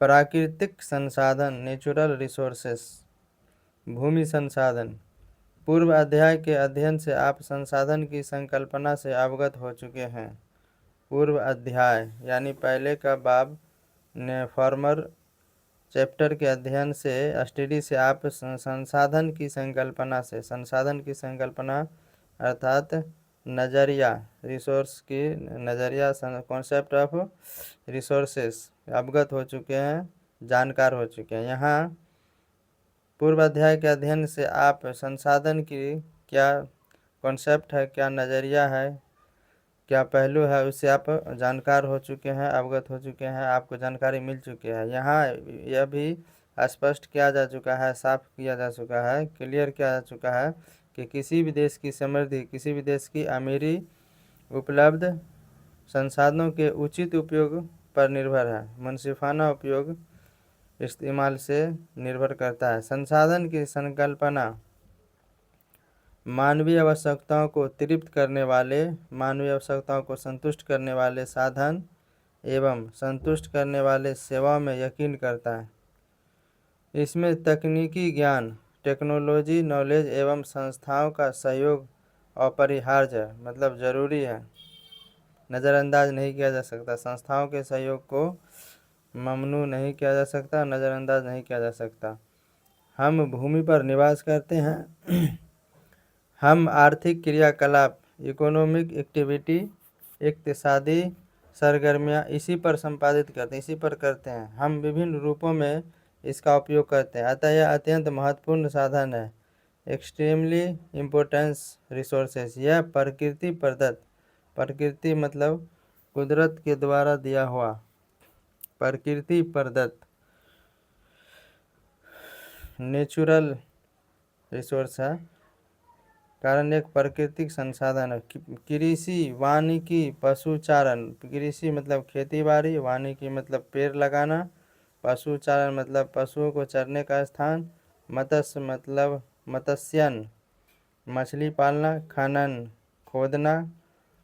प्राकृतिक संसाधन natural resources, भूमि संसाधन। पूर्व अध्याय के अध्ययन से आप संसाधन की संकल्पना से अवगत हो चुके हैं। पूर्व अध्याय यानी पहले का बाब ने फॉर्मर चैप्टर के अध्ययन से स्टडी से आप संसाधन की संकल्पना अर्थात नज़रिया, रिसोर्स की नज़रिया, कॉन्सेप्ट ऑफ रिसोर्सेस अवगत हो चुके हैं, जानकार हो चुके हैं। यहाँ पूर्व अध्याय के अध्ययन से आप संसाधन की क्या कॉन्सेप्ट है, क्या नज़रिया है, क्या पहलू है, उससे आप जानकार हो चुके हैं, अवगत हो चुके हैं, आपको जानकारी मिल चुकी है। यहाँ यह भी स्पष्ट किया जा चुका है, साफ किया जा चुका है, क्लियर किया जा चुका है कि किसी भी देश की समृद्धि, किसी भी देश की अमीरी उपलब्ध संसाधनों के उचित उपयोग पर निर्भर है, मुनसिफाना उपयोग इस्तेमाल से निर्भर करता है। संसाधन की संकल्पना मानवीय आवश्यकताओं को तृप्त करने वाले, मानवीय आवश्यकताओं को संतुष्ट करने वाले साधन एवं संतुष्ट करने वाले सेवाओं में यकीन करता है। इसमें तकनीकी ज्ञान, टेक्नोलॉजी नॉलेज एवं संस्थाओं का सहयोग अपरिहार्य है, मतलब ज़रूरी है, नज़रअंदाज नहीं किया जा सकता। संस्थाओं के सहयोग को ममनू नहीं किया जा सकता, नज़रअंदाज नहीं किया जा सकता। हम भूमि पर निवास करते हैं। हम आर्थिक क्रियाकलाप, इकोनॉमिक एक्टिविटी, इक्तिसादी सरगर्मियाँ इसी पर संपादित करते हैं, इसी पर करते हैं। हम विभिन्न रूपों में इसका उपयोग करते हैं, अतः यह अत्यंत महत्वपूर्ण साधन है। एक्सट्रीमली इम्पोर्टेंस रिसोर्सेस, यह प्रकृति प्रदत्त, प्रकृति मतलब कुदरत के द्वारा दिया हुआ, प्रकृति प्रदत्त नेचुरल रिसोर्स है, कारण एक प्राकृतिक संसाधन है। कृषि, वानिकी, पशुचारण, कृषि मतलब खेती बाड़ी, वानिकी मतलब पेड़ लगाना, पशुचारण मतलब पशुओं को चरने का स्थान, मत्स्य मतलब मत्स्यन मछली पालना, खनन खोदना,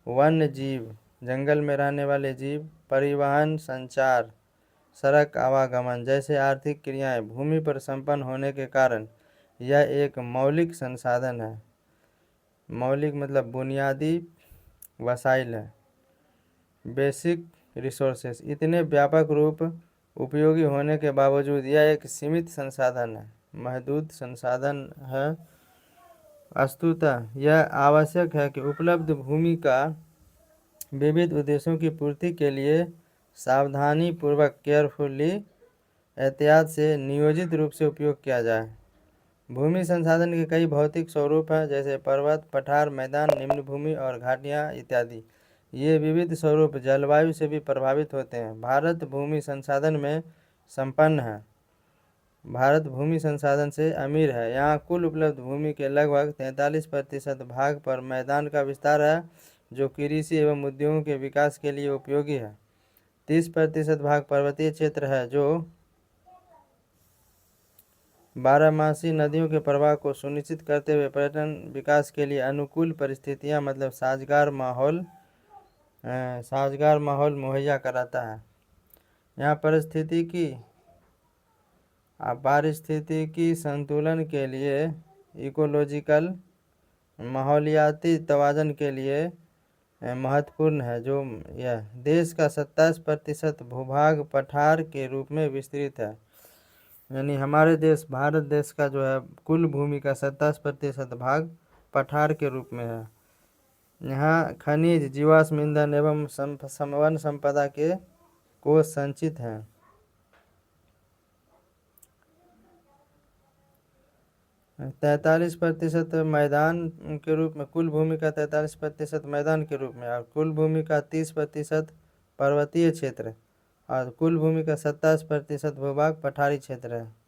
वन्य जीव जंगल में रहने वाले जीव, परिवहन संचार सड़क आवागमन जैसे आर्थिक क्रियाएं भूमि पर संपन्न होने के कारण यह एक मौलिक संसाधन है। मौलिक मतलब बुनियादी वसाइल है। बेसिक रिसोर्सेस, इतने व्यापक रूप उपयोगी होने के बावजूद यह एक सीमित संसाधन है, महदूद संसाधन है। वस्तुतः यह आवश्यक है कि उपलब्ध भूमि का विविध उद्देश्यों की पूर्ति के लिए सावधानी पूर्वक, केयरफुली, एहतियात से नियोजित रूप से उपयोग किया जाए। भूमि संसाधन के कई भौतिक स्वरूप हैं, जैसे पर्वत, पठार, मैदान, निम्न भूमि और घाटियाँ इत्यादि। ये विविध स्वरूप जलवायु से भी प्रभावित होते हैं। भारत भूमि संसाधन में संपन्न है, भारत भूमि संसाधन से अमीर है। यहाँ कुल उपलब्ध भूमि के लगभग 43% भाग पर मैदान का विस्तार है, जो कृषि एवं उद्योगों के विकास के लिए उपयोगी है। 30% भाग पर्वतीय क्षेत्र है, जो बारहमासी नदियों के प्रवाह को सुनिश्चित करते हुए पर्यटन विकास के लिए अनुकूल परिस्थितियां मतलब साजगार माहौल मुहैया कराता है। यहाँ पारिस्थितिकी संतुलन के लिए, इकोलॉजिकल माहौलियाती तवाज़ुन के लिए महत्वपूर्ण है। जो यह देश का 27% भूभाग पठार के रूप में विस्तृत है, यानी हमारे देश भारत देश का जो है कुल भूमि का 27% भाग पठार के रूप में है। यहाँ खनिज, जीवाश्म ईंधन एवं वन संपदा के कोष संचित हैं। 43% मैदान के रूप में, कुल भूमि का 43% मैदान के रूप में, और कुल भूमि का 30% पर्वतीय क्षेत्र, और कुल भूमि का 27% भूभाग पठारी क्षेत्र है।